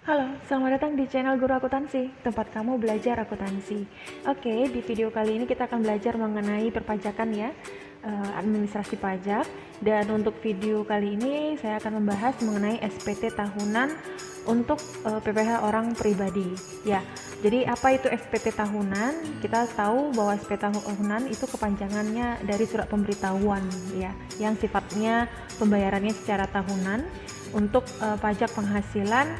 Halo, selamat datang di channel Guru Akuntansi, tempat kamu belajar akuntansi. Oke, di video kali ini kita akan belajar mengenai perpajakan ya, administrasi pajak. Dan untuk video kali ini saya akan membahas mengenai SPT tahunan untuk PPh orang pribadi. Ya, jadi apa itu SPT tahunan? Kita tahu bahwa SPT tahunan itu kepanjangannya dari surat pemberitahuan ya, yang sifatnya pembayarannya secara tahunan untuk pajak penghasilan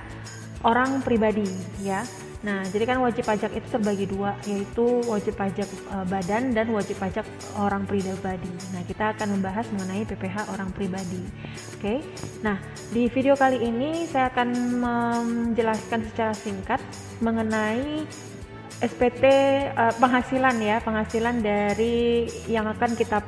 orang pribadi ya. Nah, jadi kan wajib pajak itu terbagi dua, yaitu wajib pajak badan dan wajib pajak orang pribadi. Nah, kita akan membahas mengenai PPh orang pribadi. Oke. Nah, di video kali ini saya akan menjelaskan secara singkat mengenai SPT penghasilan ya, penghasilan dari yang akan kita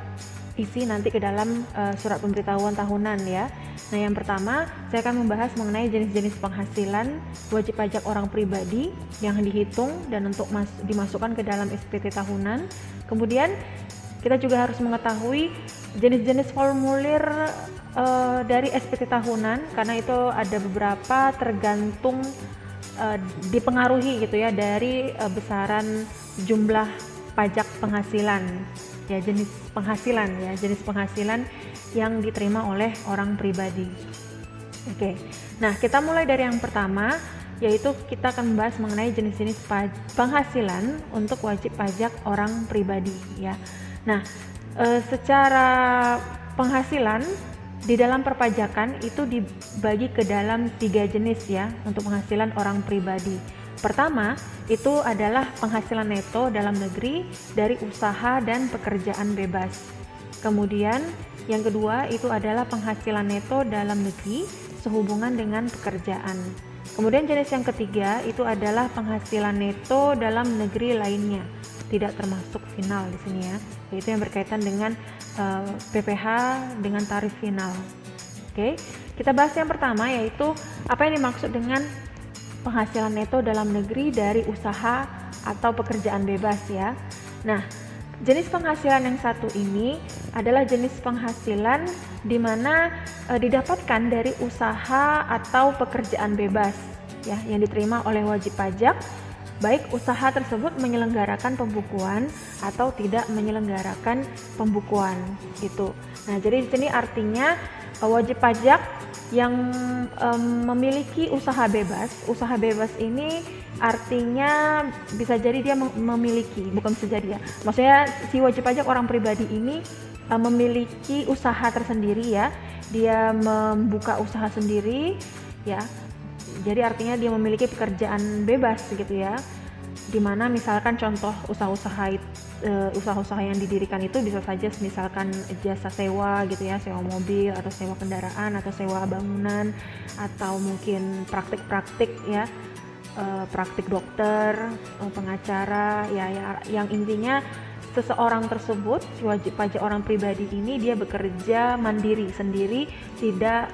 isi nanti ke dalam surat pemberitahuan tahunan ya. Nah, yang pertama saya akan membahas mengenai jenis-jenis penghasilan wajib pajak orang pribadi yang dihitung dan untuk dimasukkan ke dalam SPT tahunan. Kemudian kita juga harus mengetahui jenis-jenis formulir dari SPT tahunan, karena itu ada beberapa tergantung dipengaruhi gitu ya dari besaran jumlah pajak penghasilan ya, jenis penghasilan yang diterima oleh orang pribadi. Oke. Nah, kita mulai dari yang pertama, yaitu kita akan membahas mengenai jenis-jenis penghasilan untuk wajib pajak orang pribadi ya. Nah, secara penghasilan di dalam perpajakan itu dibagi ke dalam 3 jenis ya untuk penghasilan orang pribadi. Pertama, itu adalah penghasilan neto dalam negeri dari usaha dan pekerjaan bebas. Kemudian, yang kedua itu adalah penghasilan neto dalam negeri sehubungan dengan pekerjaan. Kemudian jenis yang ketiga itu adalah penghasilan neto dalam negeri lainnya, tidak termasuk final di sini ya, yaitu yang berkaitan dengan PPh dengan tarif final. Oke, kita bahas yang pertama, yaitu apa yang dimaksud dengan penghasilan neto dalam negeri dari usaha atau pekerjaan bebas ya. Nah, jenis penghasilan yang satu ini adalah jenis penghasilan di mana didapatkan dari usaha atau pekerjaan bebas ya, yang diterima oleh wajib pajak, baik usaha tersebut menyelenggarakan pembukuan atau tidak menyelenggarakan pembukuan gitu. Nah, jadi di sini artinya wajib pajak yang memiliki usaha bebas ini artinya bisa jadi dia memiliki, bukan bisa jadi ya, maksudnya si wajib pajak orang pribadi ini memiliki usaha tersendiri ya, dia membuka usaha sendiri ya, jadi artinya dia memiliki pekerjaan bebas gitu ya, dimana misalkan contoh usaha-usaha yang didirikan itu bisa saja misalkan jasa sewa gitu ya, sewa mobil atau sewa kendaraan atau sewa bangunan, atau mungkin praktik-praktik ya, praktik dokter, pengacara ya, yang intinya seseorang tersebut, wajib pajak orang pribadi ini dia bekerja mandiri sendiri, tidak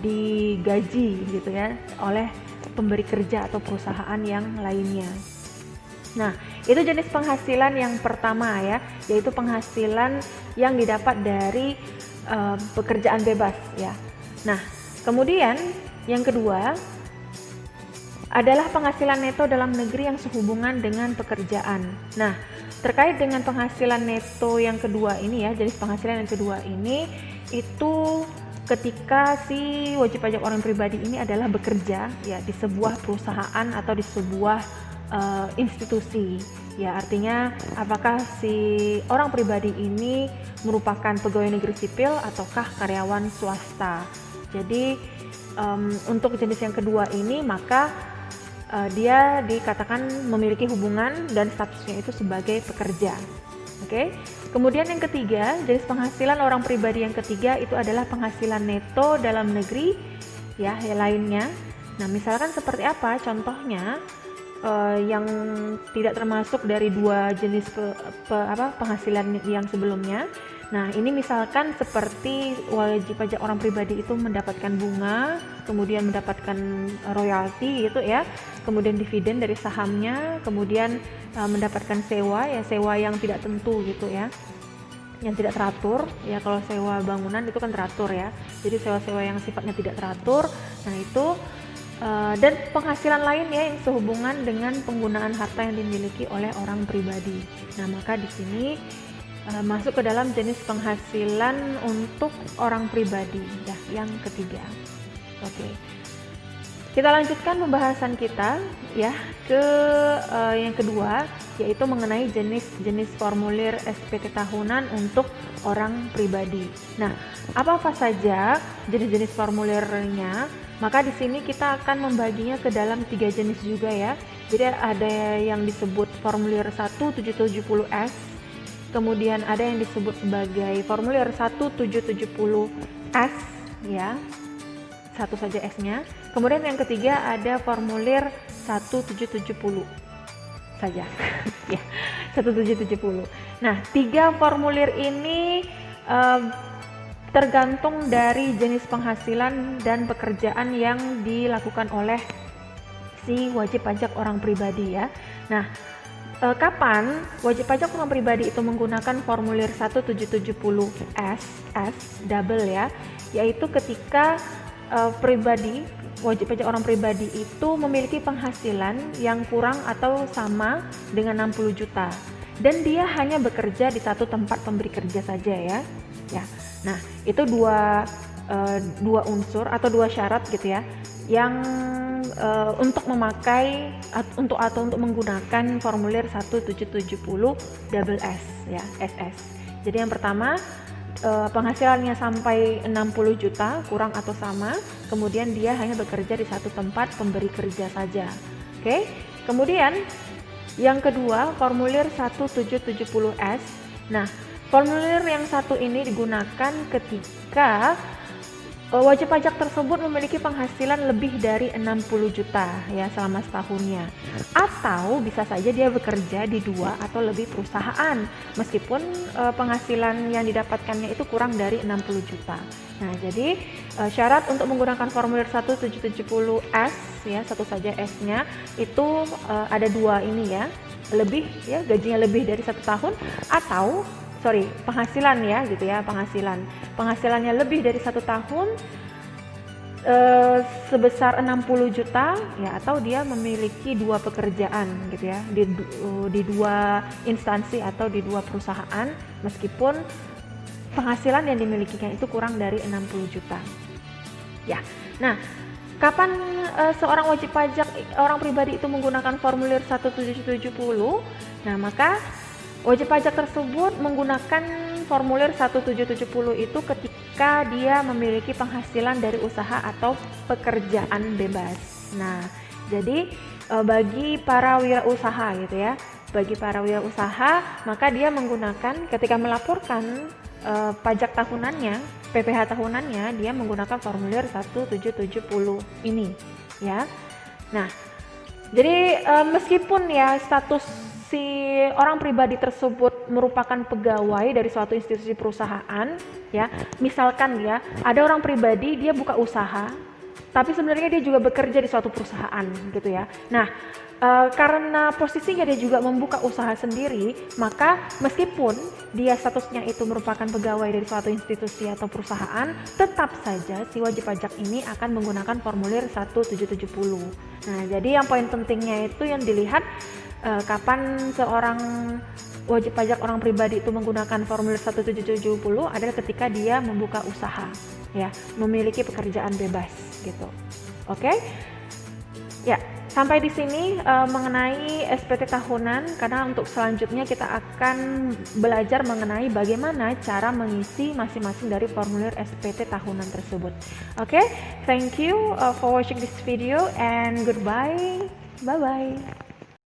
digaji gitu ya oleh pemberi kerja atau perusahaan yang lainnya. Nah, itu jenis penghasilan yang pertama ya, yaitu penghasilan yang didapat dari pekerjaan bebas ya. Nah, kemudian yang kedua adalah penghasilan neto dalam negeri yang sehubungan dengan pekerjaan. Nah, terkait dengan penghasilan neto yang kedua ini ya, jenis penghasilan yang kedua ini itu ketika si wajib pajak orang pribadi ini adalah bekerja ya di sebuah perusahaan atau di sebuah institusi ya, artinya apakah si orang pribadi ini merupakan pegawai negeri sipil ataukah karyawan swasta. Jadi untuk jenis yang kedua ini maka dia dikatakan memiliki hubungan dan statusnya itu sebagai pekerja. Oke. Kemudian yang ketiga, jenis penghasilan orang pribadi yang ketiga itu adalah penghasilan neto dalam negeri ya, lainnya. Nah, misalkan seperti apa contohnya yang tidak termasuk dari 2 jenis penghasilan yang sebelumnya. Nah, ini misalkan seperti wajib pajak orang pribadi itu mendapatkan bunga, kemudian mendapatkan royalti itu ya, kemudian dividen dari sahamnya, kemudian mendapatkan sewa ya, sewa yang tidak tentu gitu ya, yang tidak teratur ya. Kalau sewa bangunan itu kan teratur ya, jadi sewa-sewa yang sifatnya tidak teratur, nah itu dan penghasilan lainnya yang sehubungan dengan penggunaan harta yang dimiliki oleh orang pribadi. Nah, maka di sini masuk ke dalam jenis penghasilan untuk orang pribadi ya, yang ketiga. Oke. Kita lanjutkan pembahasan kita ya ke yang kedua, yaitu mengenai jenis-jenis formulir SPT tahunan untuk orang pribadi. Nah, apa saja jenis-jenis formulirnya? Maka di sini kita akan membaginya ke dalam 3 jenis juga ya. Jadi ada yang disebut formulir 1770S, kemudian ada yang disebut sebagai formulir 1770S ya. Satu saja S-nya. Kemudian yang ketiga ada formulir 1770 saja. Ya, 1770. Nah, 3 formulir ini tergantung dari jenis penghasilan dan pekerjaan yang dilakukan oleh si wajib pajak orang pribadi ya. Nah, kapan wajib pajak orang pribadi itu menggunakan formulir 1770S double ya, yaitu ketika wajib pajak orang pribadi itu memiliki penghasilan yang kurang atau sama dengan 60 juta dan dia hanya bekerja di satu tempat pemberi kerja saja ya. Nah, itu dua unsur atau 2 syarat gitu ya yang untuk memakai untuk menggunakan formulir 1770 double S ya, SS. Jadi yang pertama, penghasilannya sampai 60 juta kurang atau sama, kemudian dia hanya bekerja di satu tempat pemberi kerja saja. Oke. Kemudian yang kedua, formulir 1770S. Nah, formulir yang satu ini digunakan ketika wajib pajak tersebut memiliki penghasilan lebih dari 60 juta ya selama setahunnya, atau bisa saja dia bekerja di 2 atau lebih perusahaan meskipun penghasilan yang didapatkannya itu kurang dari 60 juta. Nah, jadi syarat untuk menggunakan formulir 1770S ya, satu saja S-nya itu ada 2 ini ya, lebih ya, gajinya lebih dari 1 tahun, atau penghasilan ya gitu ya, penghasilannya lebih dari 1 tahun sebesar 60 juta ya, atau dia memiliki 2 pekerjaan gitu ya, di 2 instansi atau di 2 perusahaan meskipun penghasilan yang dimilikinya itu kurang dari 60 juta ya. Nah, kapan seorang wajib pajak orang pribadi itu menggunakan formulir 1770? Nah, maka wajib pajak tersebut menggunakan formulir 1770 itu ketika dia memiliki penghasilan dari usaha atau pekerjaan bebas. Nah, jadi bagi para wirausaha gitu ya, bagi para wirausaha maka dia menggunakan ketika melaporkan pajak tahunannya, PPh tahunannya, dia menggunakan formulir 1770 ini ya. Nah, jadi meskipun ya status si orang pribadi tersebut merupakan pegawai dari suatu institusi perusahaan ya, misalkan ya ada orang pribadi dia buka usaha tapi sebenarnya dia juga bekerja di suatu perusahaan gitu ya. Nah, karena posisinya dia juga membuka usaha sendiri, maka meskipun dia statusnya itu merupakan pegawai dari suatu institusi atau perusahaan, tetap saja si wajib pajak ini akan menggunakan formulir 1770. Nah, jadi yang poin pentingnya itu yang dilihat kapan seorang wajib pajak orang pribadi itu menggunakan formulir 1770 adalah ketika dia membuka usaha ya, memiliki pekerjaan bebas gitu. Oke? Ya, sampai di sini mengenai SPT tahunan, karena untuk selanjutnya kita akan belajar mengenai bagaimana cara mengisi masing-masing dari formulir SPT tahunan tersebut. Oke? Thank you for watching this video and goodbye. Bye bye.